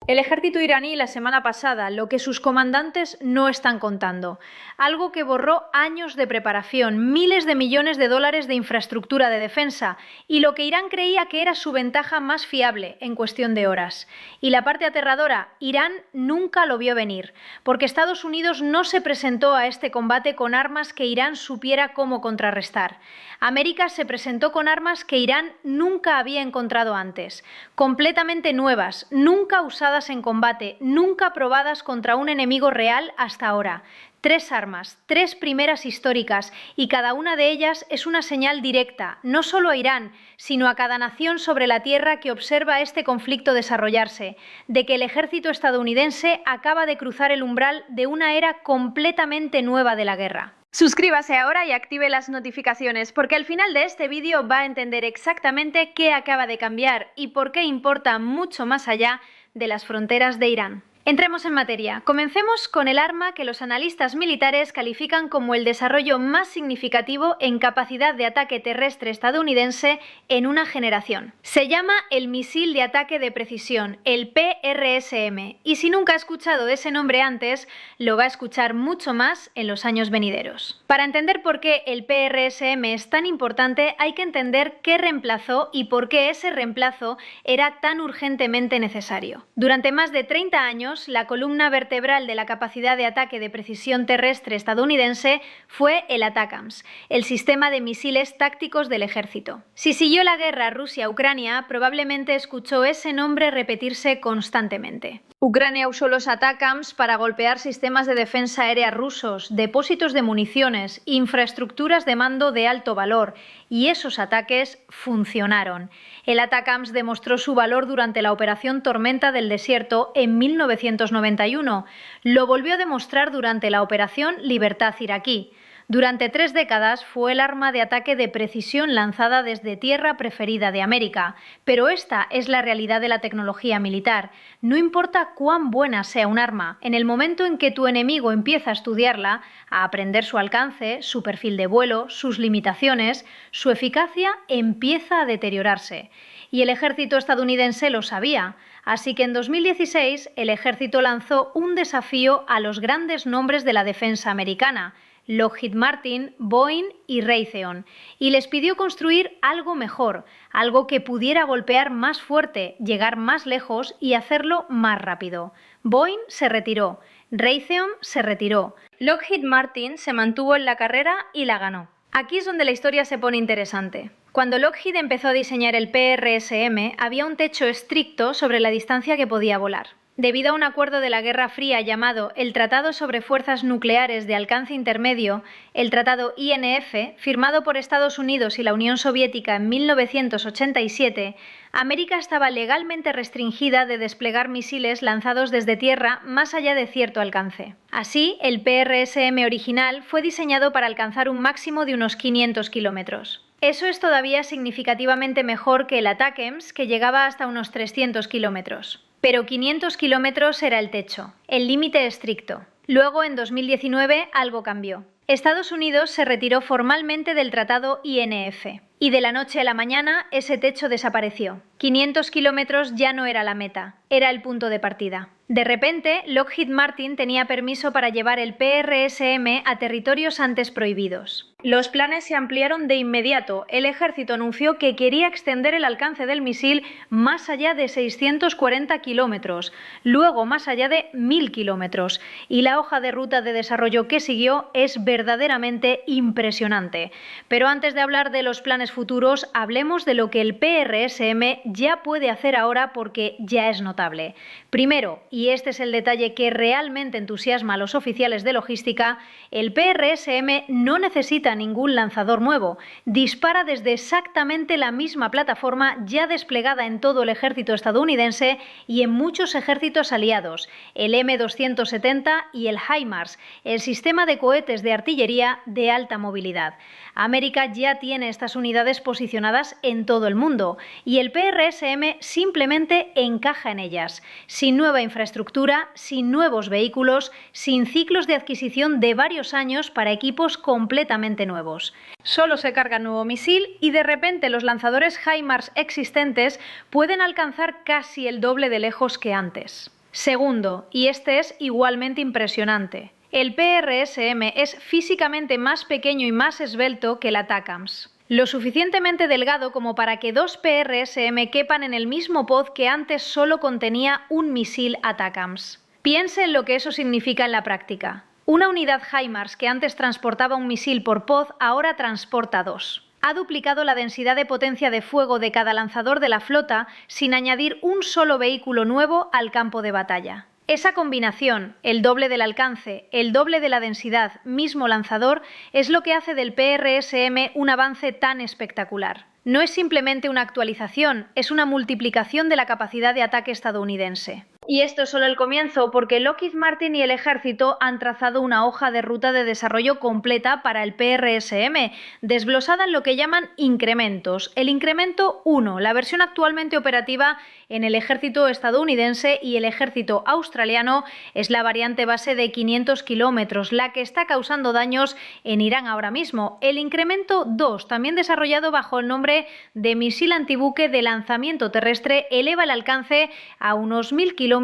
El ejército iraní la semana pasada, lo que sus comandantes no están contando. Algo que borró años de preparación, miles de millones de dólares de infraestructura de defensa y lo que Irán creía que era su ventaja más fiable en cuestión de horas. Y la parte aterradora, Irán nunca lo vio venir, porque Estados Unidos no se presentó a este combate con armas que Irán supiera cómo contrarrestar. América se presentó con armas que Irán nunca había encontrado antes, completamente nuevas, nunca usadas en combate, nunca probadas contra un enemigo real hasta ahora. 3 armas, 3 primeras históricas, y cada una de ellas es una señal directa, no solo a Irán, sino a cada nación sobre la tierra que observa este conflicto desarrollarse, de que el ejército estadounidense acaba de cruzar el umbral de una era completamente nueva de la guerra. Suscríbase ahora y active las notificaciones, porque al final de este vídeo va a entender exactamente qué acaba de cambiar y por qué importa mucho más allá de las fronteras de Irán. Entremos en materia. Comencemos con el arma que los analistas militares califican como el desarrollo más significativo en capacidad de ataque terrestre estadounidense en una generación. Se llama el misil de ataque de precisión, el PRSM, y si nunca ha escuchado ese nombre antes, lo va a escuchar mucho más en los años venideros. Para entender por qué el PRSM es tan importante, hay que entender qué reemplazó y por qué ese reemplazo era tan urgentemente necesario. Durante más de 30 años, la columna vertebral de la capacidad de ataque de precisión terrestre estadounidense fue el ATACMS, el sistema de misiles tácticos del ejército. Si siguió la guerra Rusia-Ucrania, probablemente escuchó ese nombre repetirse constantemente. Ucrania usó los ATACMS para golpear sistemas de defensa aérea rusos, depósitos de municiones, infraestructuras de mando de alto valor, y esos ataques funcionaron. El ATACMS demostró su valor durante la Operación Tormenta del Desierto en 1991. Lo volvió a demostrar durante la Operación Libertad iraquí. Durante 3 décadas fue el arma de ataque de precisión lanzada desde tierra preferida de América, pero esta es la realidad de la tecnología militar. No importa cuán buena sea un arma, en el momento en que tu enemigo empieza a estudiarla, a aprender su alcance, su perfil de vuelo, sus limitaciones, su eficacia empieza a deteriorarse. Y el ejército estadounidense lo sabía. Así que en 2016 el ejército lanzó un desafío a los grandes nombres de la defensa americana, Lockheed Martin, Boeing y Raytheon, y les pidió construir algo mejor, algo que pudiera golpear más fuerte, llegar más lejos y hacerlo más rápido. Boeing se retiró, Raytheon se retiró, Lockheed Martin se mantuvo en la carrera y la ganó. Aquí es donde la historia se pone interesante. Cuando Lockheed empezó a diseñar el PRSM, había un techo estricto sobre la distancia que podía volar. Debido a un acuerdo de la Guerra Fría llamado el Tratado sobre Fuerzas Nucleares de Alcance Intermedio, el Tratado INF, firmado por Estados Unidos y la Unión Soviética en 1987, América estaba legalmente restringida de desplegar misiles lanzados desde tierra más allá de cierto alcance. Así, el PRSM original fue diseñado para alcanzar un máximo de unos 500 kilómetros. Eso es todavía significativamente mejor que el ATACMS, que llegaba hasta unos 300 kilómetros. Pero 500 kilómetros era el techo, el límite estricto. Luego, en 2019, algo cambió. Estados Unidos se retiró formalmente del Tratado INF, y de la noche a la mañana ese techo desapareció. 500 kilómetros ya no era la meta, era el punto de partida. De repente, Lockheed Martin tenía permiso para llevar el PRSM a territorios antes prohibidos. Los planes se ampliaron de inmediato. El ejército anunció que quería extender el alcance del misil más allá de 640 kilómetros, luego más allá de 1000 kilómetros, y la hoja de ruta de desarrollo que siguió es verdaderamente impresionante. Pero antes de hablar de los planes futuros, hablemos de lo que el PRSM ya puede hacer ahora, porque ya es notable. Primero, y este es el detalle que realmente entusiasma a los oficiales de logística, el PRSM no necesita ningún lanzador nuevo. Dispara desde exactamente la misma plataforma ya desplegada en todo el ejército estadounidense y en muchos ejércitos aliados, el M270 y el HIMARS, el sistema de cohetes de artillería de alta movilidad. América ya tiene estas unidades posicionadas en todo el mundo y el PRSM simplemente encaja en ellas, sin nueva infraestructura, sin nuevos vehículos, sin ciclos de adquisición de varios años para equipos completamente nuevos. Solo se carga un nuevo misil y de repente los lanzadores HIMARS existentes pueden alcanzar casi el doble de lejos que antes. Segundo, y este es igualmente impresionante, el PRSM es físicamente más pequeño y más esbelto que el ATACMS. Lo suficientemente delgado como para que dos PRSM quepan en el mismo pod que antes solo contenía un misil ATACMS. Piense en lo que eso significa en la práctica. Una unidad HIMARS que antes transportaba un misil por pod ahora transporta dos. Ha duplicado la densidad de potencia de fuego de cada lanzador de la flota sin añadir un solo vehículo nuevo al campo de batalla. Esa combinación, el doble del alcance, el doble de la densidad, mismo lanzador, es lo que hace del PRSM un avance tan espectacular. No es simplemente una actualización, es una multiplicación de la capacidad de ataque estadounidense. Y esto es solo el comienzo, porque Lockheed Martin y el ejército han trazado una hoja de ruta de desarrollo completa para el PRSM, desglosada en lo que llaman incrementos. El incremento 1, la versión actualmente operativa en el ejército estadounidense y el ejército australiano, es la variante base de 500 kilómetros, la que está causando daños en Irán ahora mismo. El incremento 2, también desarrollado bajo el nombre de misil antibuque de lanzamiento terrestre, eleva el alcance a unos 1000 kilómetros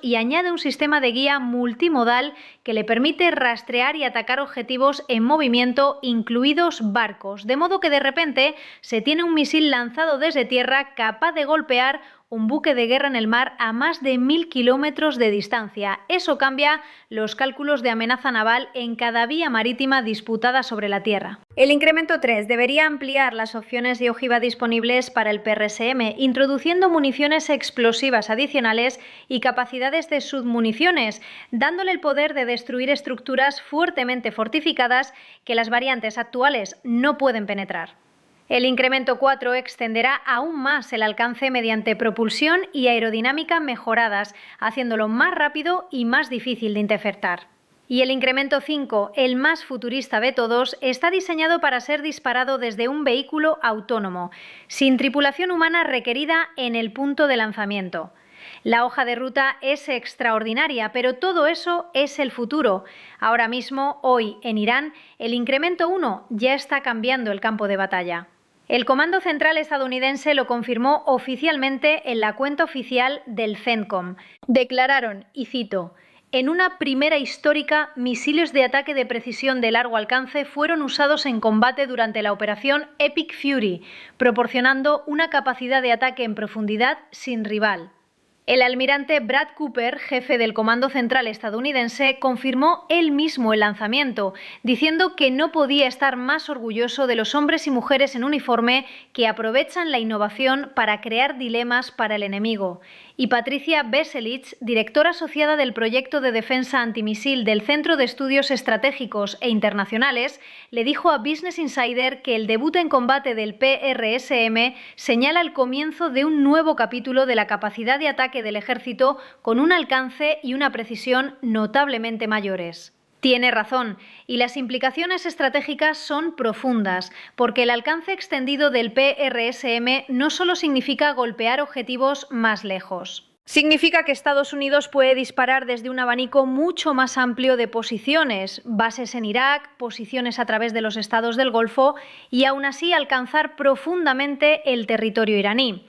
y añade un sistema de guía multimodal que le permite rastrear y atacar objetivos en movimiento, incluidos barcos, de modo que de repente se tiene un misil lanzado desde tierra capaz de golpear un buque de guerra en el mar a más de 1000 kilómetros de distancia. Eso cambia los cálculos de amenaza naval en cada vía marítima disputada sobre la tierra. El incremento 3 debería ampliar las opciones de ojiva disponibles para el PRSM, introduciendo municiones explosivas adicionales y capacidades de submuniciones, dándole el poder de destruir estructuras fuertemente fortificadas que las variantes actuales no pueden penetrar. El incremento 4 extenderá aún más el alcance mediante propulsión y aerodinámica mejoradas, haciéndolo más rápido y más difícil de interceptar. Y el incremento 5, el más futurista de todos, está diseñado para ser disparado desde un vehículo autónomo, sin tripulación humana requerida en el punto de lanzamiento. La hoja de ruta es extraordinaria, pero todo eso es el futuro. Ahora mismo, hoy, en Irán, el incremento 1 ya está cambiando el campo de batalla. El Comando Central estadounidense lo confirmó oficialmente en la cuenta oficial del CENTCOM. Declararon, y cito, en una primera histórica, misiles de ataque de precisión de largo alcance fueron usados en combate durante la operación Epic Fury, proporcionando una capacidad de ataque en profundidad sin rival. El almirante Brad Cooper, jefe del Comando Central estadounidense, confirmó él mismo el lanzamiento, diciendo que no podía estar más orgulloso de los hombres y mujeres en uniforme que aprovechan la innovación para crear dilemas para el enemigo. Y Patricia Veselits, directora asociada del proyecto de defensa antimisil del Centro de Estudios Estratégicos e Internacionales, le dijo a Business Insider que el debut en combate del PRSM señala el comienzo de un nuevo capítulo de la capacidad de ataque del ejército con un alcance y una precisión notablemente mayores. Tiene razón, y las implicaciones estratégicas son profundas, porque el alcance extendido del PRSM no solo significa golpear objetivos más lejos. Significa que Estados Unidos puede disparar desde un abanico mucho más amplio de posiciones, bases en Irak, posiciones a través de los estados del Golfo y aún así alcanzar profundamente el territorio iraní.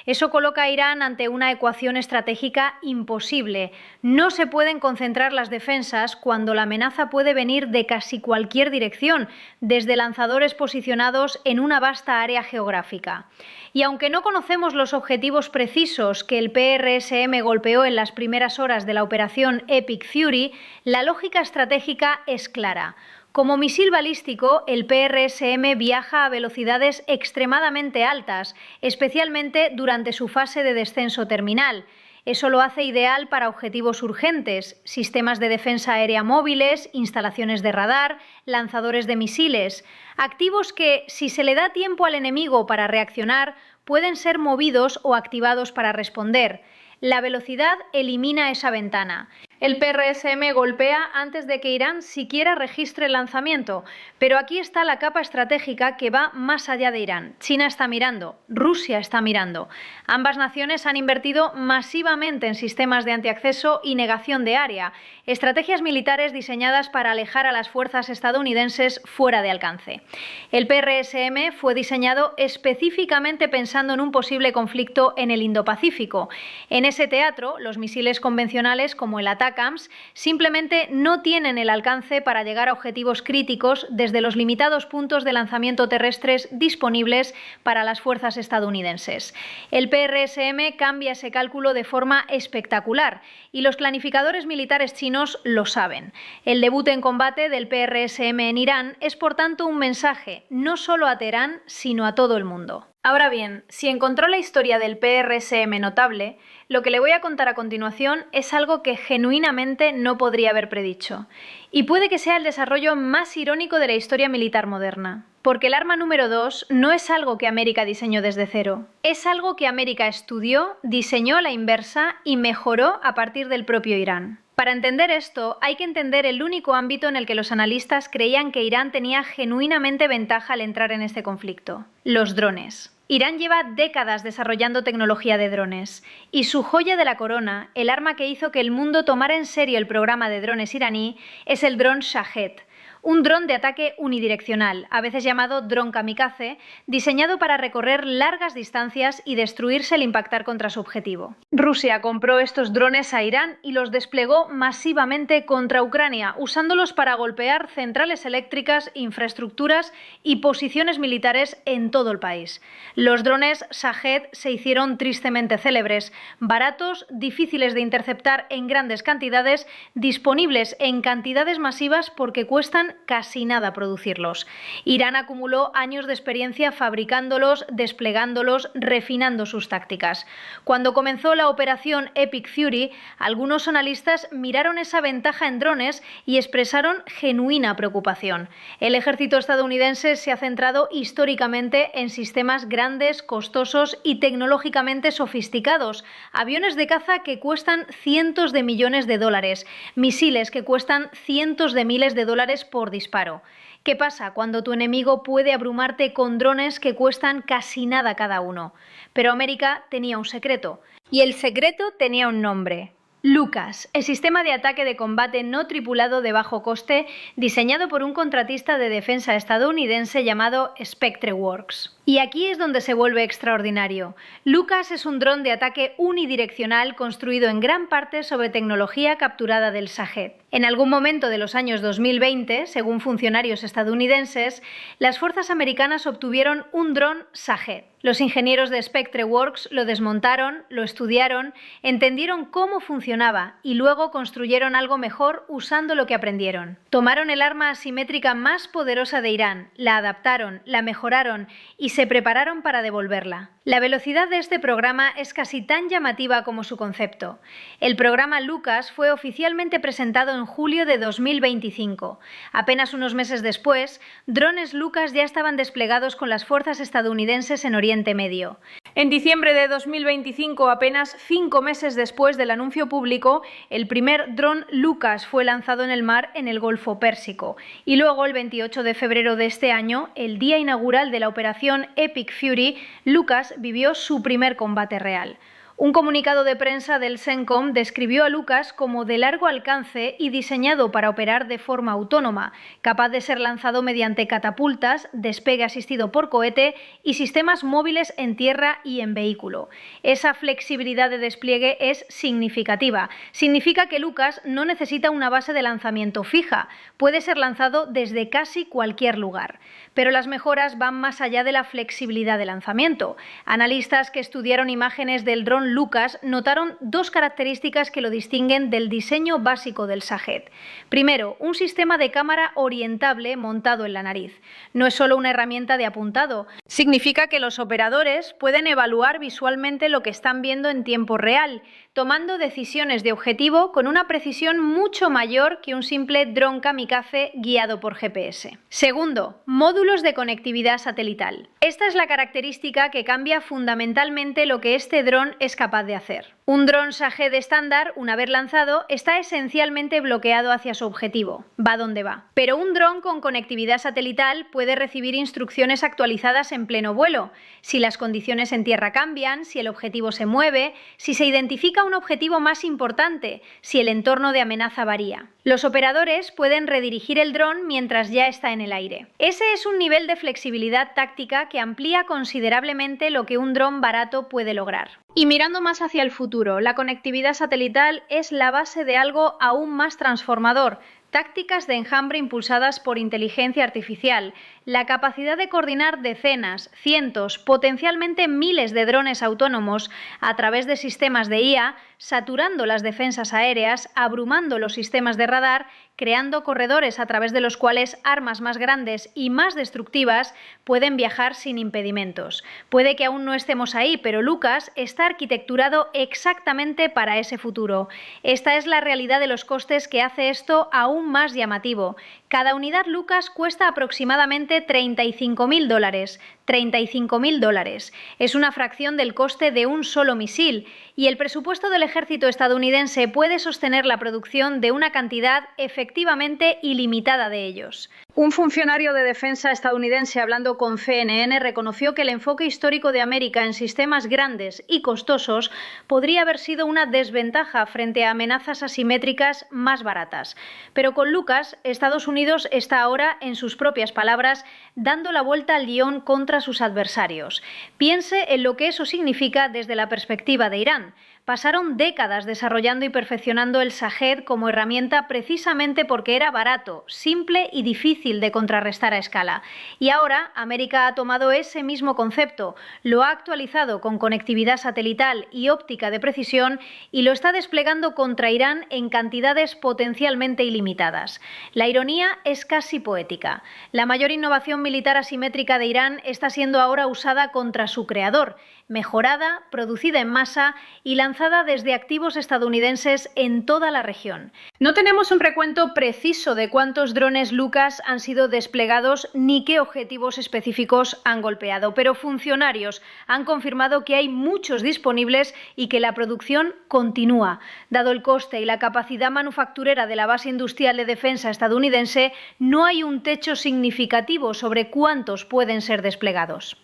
Eso coloca a Irán ante una ecuación estratégica imposible. No se pueden concentrar las defensas cuando la amenaza puede venir de casi cualquier dirección, desde lanzadores posicionados en una vasta área geográfica. Y aunque no conocemos los objetivos precisos que el PRSM golpeó en las primeras horas de la operación Epic Fury, la lógica estratégica es clara. Como misil balístico, el PRSM viaja a velocidades extremadamente altas, especialmente durante su fase de descenso terminal. Eso lo hace ideal para objetivos urgentes, sistemas de defensa aérea móviles, instalaciones de radar, lanzadores de misiles, activos que, si se le da tiempo al enemigo para reaccionar, pueden ser movidos o activados para responder. La velocidad elimina esa ventana. El PRSM golpea antes de que Irán siquiera registre el lanzamiento, pero aquí está la capa estratégica que va más allá de Irán. China está mirando, Rusia está mirando. Ambas naciones han invertido masivamente en sistemas de antiacceso y negación de área, estrategias militares diseñadas para alejar a las fuerzas estadounidenses fuera de alcance. El PRSM fue diseñado específicamente pensando en un posible conflicto en el Indo-Pacífico. En ese teatro, los misiles convencionales como el ATACMS simplemente no tienen el alcance para llegar a objetivos críticos desde los limitados puntos de lanzamiento terrestres disponibles para las fuerzas estadounidenses. El PRSM cambia ese cálculo de forma espectacular y los planificadores militares chinos lo saben. El debut en combate del PRSM en Irán es por tanto un mensaje no solo a Teherán, sino a todo el mundo. Ahora bien, si encontró la historia del PRSM notable, lo que le voy a contar a continuación es algo que genuinamente no podría haber predicho. Y puede que sea el desarrollo más irónico de la historia militar moderna. Porque el arma número 2 no es algo que América diseñó desde cero. Es algo que América estudió, diseñó a la inversa y mejoró a partir del propio Irán. Para entender esto, hay que entender el único ámbito en el que los analistas creían que Irán tenía genuinamente ventaja al entrar en este conflicto: los drones. Irán lleva décadas desarrollando tecnología de drones, y su joya de la corona, el arma que hizo que el mundo tomara en serio el programa de drones iraní, es el dron Shahed. Un dron de ataque unidireccional, a veces llamado dron kamikaze, diseñado para recorrer largas distancias y destruirse al impactar contra su objetivo. Rusia compró estos drones a Irán y los desplegó masivamente contra Ucrania, usándolos para golpear centrales eléctricas, infraestructuras y posiciones militares en todo el país. Los drones Shahed se hicieron tristemente célebres, baratos, difíciles de interceptar en grandes cantidades, disponibles en cantidades masivas porque cuestan casi nada producirlos. Irán acumuló años de experiencia fabricándolos, desplegándolos, refinando sus tácticas. Cuando comenzó la operación Epic Fury, algunos analistas miraron esa ventaja en drones y expresaron genuina preocupación. El ejército estadounidense se ha centrado históricamente en sistemas grandes, costosos y tecnológicamente sofisticados, aviones de caza que cuestan cientos de millones de dólares, misiles que cuestan cientos de miles de dólares por disparo. ¿Qué pasa cuando tu enemigo puede abrumarte con drones que cuestan casi nada cada uno? Pero América tenía un secreto, y el secreto tenía un nombre: LUCAS, el sistema de ataque de combate no tripulado de bajo coste diseñado por un contratista de defensa estadounidense llamado SpectreWorks. Y aquí es donde se vuelve extraordinario. LUCAS es un dron de ataque unidireccional construido en gran parte sobre tecnología capturada del Shahed. En algún momento de los años 2020, según funcionarios estadounidenses, las fuerzas americanas obtuvieron un dron Shahed. Los ingenieros de SpectreWorks lo desmontaron, lo estudiaron, entendieron cómo funcionaba y luego construyeron algo mejor usando lo que aprendieron. Tomaron el arma asimétrica más poderosa de Irán, la adaptaron, la mejoraron y se prepararon para devolverla. La velocidad de este programa es casi tan llamativa como su concepto. El programa LUCAS fue oficialmente presentado en julio de 2025. Apenas unos meses después, drones LUCAS ya estaban desplegados con las fuerzas estadounidenses en Oriente Medio. En diciembre de 2025, apenas 5 meses después del anuncio público, el primer dron LUCAS fue lanzado en el mar en el Golfo Pérsico. Y luego, el 28 de febrero de este año, el día inaugural de la operación Epic Fury, LUCAS vivió su primer combate real. Un comunicado de prensa del CENTCOM describió a LUCAS como de largo alcance y diseñado para operar de forma autónoma, capaz de ser lanzado mediante catapultas, despegue asistido por cohete y sistemas móviles en tierra y en vehículo. Esa flexibilidad de despliegue es significativa. Significa que LUCAS no necesita una base de lanzamiento fija, puede ser lanzado desde casi cualquier lugar. Pero las mejoras van más allá de la flexibilidad de lanzamiento. Analistas que estudiaron imágenes del dron LUCAS notaron dos características que lo distinguen del diseño básico del Shahed. Primero, un sistema de cámara orientable montado en la nariz. No es solo una herramienta de apuntado, significa que los operadores pueden evaluar visualmente lo que están viendo en tiempo real, tomando decisiones de objetivo con una precisión mucho mayor que un simple dron kamikaze guiado por GPS. Segundo, módulos de conectividad satelital. Esta es la característica que cambia fundamentalmente lo que este dron es capaz de hacer. Un dron Shahed estándar, una vez lanzado, está esencialmente bloqueado hacia su objetivo, va donde va. Pero un dron con conectividad satelital puede recibir instrucciones actualizadas en pleno vuelo, si las condiciones en tierra cambian, si el objetivo se mueve, si se identifica un objetivo más importante, si el entorno de amenaza varía. Los operadores pueden redirigir el dron mientras ya está en el aire. Ese es un nivel de flexibilidad táctica que amplía considerablemente lo que un dron barato puede lograr. Y mirando más hacia el futuro, la conectividad satelital es la base de algo aún más transformador: tácticas de enjambre impulsadas por inteligencia artificial, la capacidad de coordinar decenas, cientos, potencialmente miles de drones autónomos a través de sistemas de IA, saturando las defensas aéreas, abrumando los sistemas de radar, creando corredores a través de los cuales armas más grandes y más destructivas pueden viajar sin impedimentos. Puede que aún no estemos ahí, pero Lucas está arquitecturado exactamente para ese futuro. Esta es la realidad de los costes que hace esto aún más llamativo. Cada unidad Lucas cuesta aproximadamente $35.000. $35.000. Es una fracción del coste de un solo misil, y el presupuesto del ejército estadounidense puede sostener la producción de una cantidad efectivamente ilimitada de ellos. Un funcionario de defensa estadounidense, hablando con CNN, reconoció que el enfoque histórico de América en sistemas grandes y costosos podría haber sido una desventaja frente a amenazas asimétricas más baratas. Pero con Lucas, Estados Unidos está ahora, en sus propias palabras, dando la vuelta al guión contra sus adversarios. Piense en lo que eso significa desde la perspectiva de Irán. Pasaron décadas desarrollando y perfeccionando el Shahed como herramienta precisamente porque era barato, simple y difícil de contrarrestar a escala. Y ahora América ha tomado ese mismo concepto, lo ha actualizado con conectividad satelital y óptica de precisión y lo está desplegando contra Irán en cantidades potencialmente ilimitadas. La ironía es casi poética. La mayor innovación militar asimétrica de Irán está siendo ahora usada contra su creador, mejorada, producida en masa y lanzada desde activos estadounidenses en toda la región. No tenemos un recuento preciso de cuántos drones Lucas han sido desplegados ni qué objetivos específicos han golpeado, pero funcionarios han confirmado que hay muchos disponibles y que la producción continúa. Dado el coste y la capacidad manufacturera de la base industrial de defensa estadounidense, no hay un techo significativo sobre cuántos pueden ser desplegados.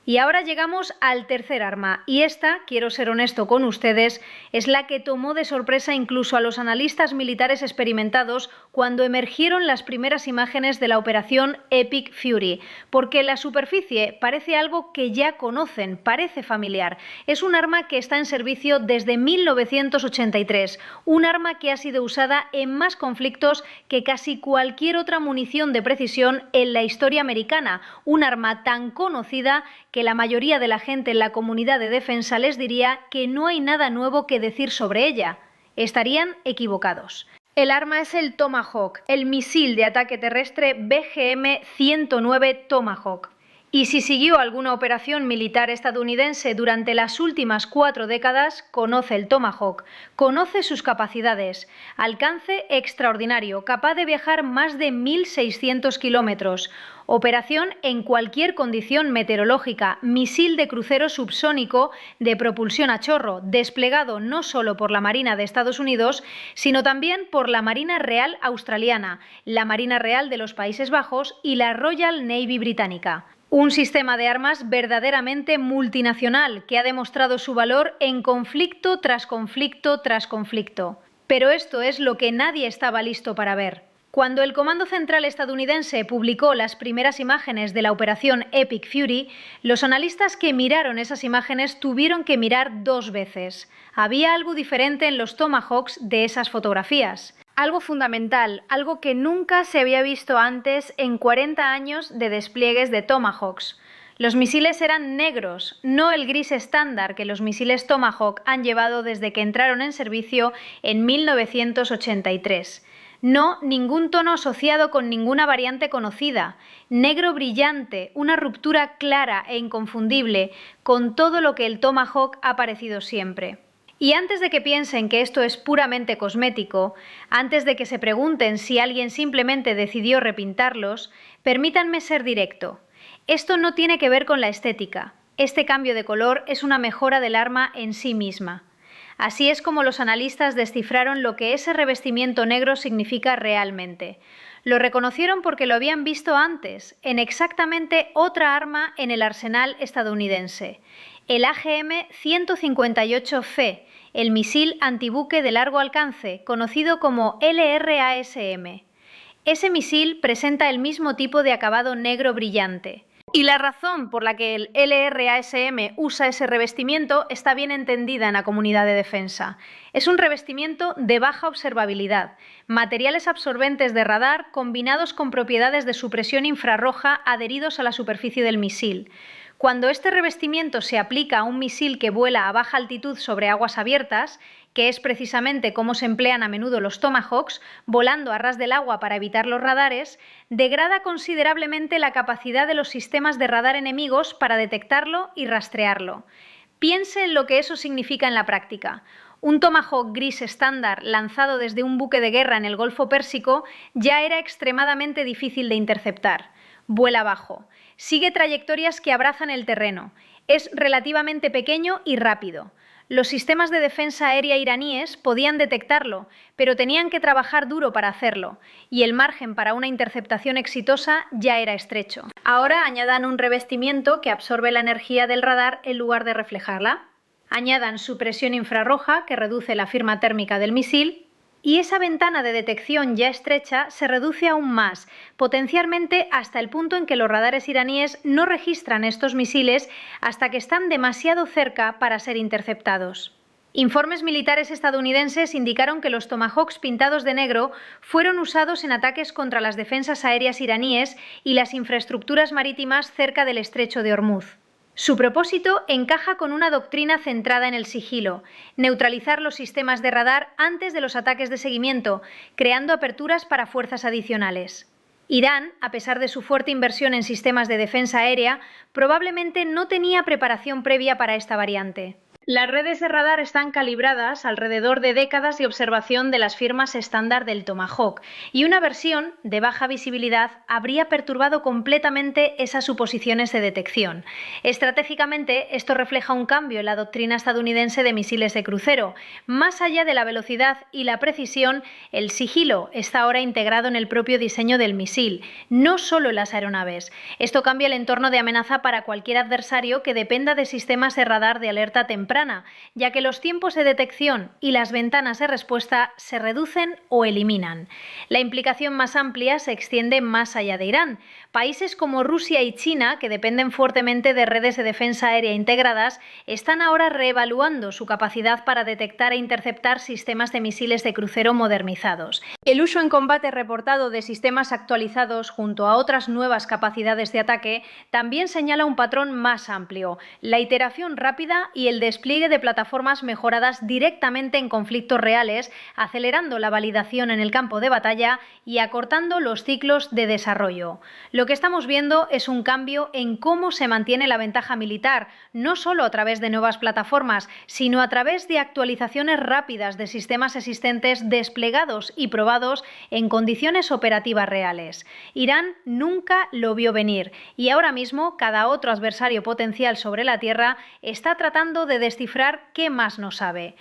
Y ahora llegamos al tercer arma, y esta, quiero ser honesto con ustedes, es la que tomó de sorpresa incluso a los analistas militares experimentados cuando emergieron las primeras imágenes de la operación Epic Fury, porque la superficie parece algo que ya conocen, parece familiar. Es un arma que está en servicio desde 1983, un arma que ha sido usada en más conflictos que casi cualquier otra munición de precisión en la historia americana, un arma tan conocida que la mayoría de la gente en la comunidad de defensa les diría que no hay nada nuevo que decir sobre ella. Estarían equivocados. El arma es el Tomahawk, el misil de ataque terrestre BGM-109 Tomahawk. Y si siguió alguna operación militar estadounidense durante las últimas 4 décadas, conoce el Tomahawk, conoce sus capacidades. Alcance extraordinario, capaz de viajar más de 1.600 kilómetros. Operación en cualquier condición meteorológica, misil de crucero subsónico de propulsión a chorro, desplegado no solo por la Marina de Estados Unidos, sino también por la Marina Real Australiana, la Marina Real de los Países Bajos y la Royal Navy británica. Un sistema de armas verdaderamente multinacional que ha demostrado su valor en conflicto tras conflicto tras conflicto. Pero esto es lo que nadie estaba listo para ver. Cuando el Comando Central estadounidense publicó las primeras imágenes de la operación Epic Fury, los analistas que miraron esas imágenes tuvieron que mirar 2 veces. Había algo diferente en los Tomahawks de esas fotografías. Algo fundamental, algo que nunca se había visto antes en 40 años de despliegues de Tomahawks. Los misiles eran negros, no el gris estándar que los misiles Tomahawk han llevado desde que entraron en servicio en 1983. No ningún tono asociado con ninguna variante conocida. Negro brillante, una ruptura clara e inconfundible con todo lo que el Tomahawk ha parecido siempre. Y antes de que piensen que esto es puramente cosmético, antes de que se pregunten si alguien simplemente decidió repintarlos, permítanme ser directo. Esto no tiene que ver con la estética. Este cambio de color es una mejora del arma en sí misma. Así es como los analistas descifraron lo que ese revestimiento negro significa realmente. Lo reconocieron porque lo habían visto antes, en exactamente otra arma en el arsenal estadounidense, el AGM-158F, el misil antibuque de largo alcance, conocido como LRASM. Ese misil presenta el mismo tipo de acabado negro brillante. Y la razón por la que el LRASM usa ese revestimiento está bien entendida en la comunidad de defensa. Es un revestimiento de baja observabilidad, materiales absorbentes de radar combinados con propiedades de supresión infrarroja adheridos a la superficie del misil. Cuando este revestimiento se aplica a un misil que vuela a baja altitud sobre aguas abiertas, que es precisamente cómo se emplean a menudo los Tomahawks, volando a ras del agua para evitar los radares, degrada considerablemente la capacidad de los sistemas de radar enemigos para detectarlo y rastrearlo. Piense en lo que eso significa en la práctica. Un Tomahawk gris estándar lanzado desde un buque de guerra en el Golfo Pérsico ya era extremadamente difícil de interceptar. Vuela bajo. Sigue trayectorias que abrazan el terreno. Es relativamente pequeño y rápido. Los sistemas de defensa aérea iraníes podían detectarlo, pero tenían que trabajar duro para hacerlo, y el margen para una interceptación exitosa ya era estrecho. Ahora añadan un revestimiento que absorbe la energía del radar en lugar de reflejarla. Añadan supresión infrarroja, que reduce la firma térmica del misil, y esa ventana de detección ya estrecha se reduce aún más, potencialmente hasta el punto en que los radares iraníes no registran estos misiles hasta que están demasiado cerca para ser interceptados. Informes militares estadounidenses indicaron que los Tomahawks pintados de negro fueron usados en ataques contra las defensas aéreas iraníes y las infraestructuras marítimas cerca del estrecho de Hormuz. Su propósito encaja con una doctrina centrada en el sigilo, neutralizar los sistemas de radar antes de los ataques de seguimiento, creando aperturas para fuerzas adicionales. Irán, a pesar de su fuerte inversión en sistemas de defensa aérea, probablemente no tenía preparación previa para esta variante. Las redes de radar están calibradas alrededor de décadas de observación de las firmas estándar del Tomahawk, y una versión de baja visibilidad habría perturbado completamente esas suposiciones de detección. Estratégicamente, esto refleja un cambio en la doctrina estadounidense de misiles de crucero. Más allá de la velocidad y la precisión, el sigilo está ahora integrado en el propio diseño del misil, no solo en las aeronaves. Esto cambia el entorno de amenaza para cualquier adversario que dependa de sistemas de radar de alerta temprana, ya que los tiempos de detección y las ventanas de respuesta se reducen o eliminan. La implicación más amplia se extiende más allá de Irán. Países como Rusia y China, que dependen fuertemente de redes de defensa aérea integradas, están ahora reevaluando su capacidad para detectar e interceptar sistemas de misiles de crucero modernizados. El uso en combate reportado de sistemas actualizados junto a otras nuevas capacidades de ataque también señala un patrón más amplio: la iteración rápida y el despliegue de plataformas mejoradas directamente en conflictos reales, acelerando la validación en el campo de batalla y acortando los ciclos de desarrollo. Lo que estamos viendo es un cambio en cómo se mantiene la ventaja militar, no solo a través de nuevas plataformas, sino a través de actualizaciones rápidas de sistemas existentes desplegados y probados en condiciones operativas reales. Irán nunca lo vio venir, y ahora mismo cada otro adversario potencial sobre la Tierra está tratando de descifrar qué más no sabe.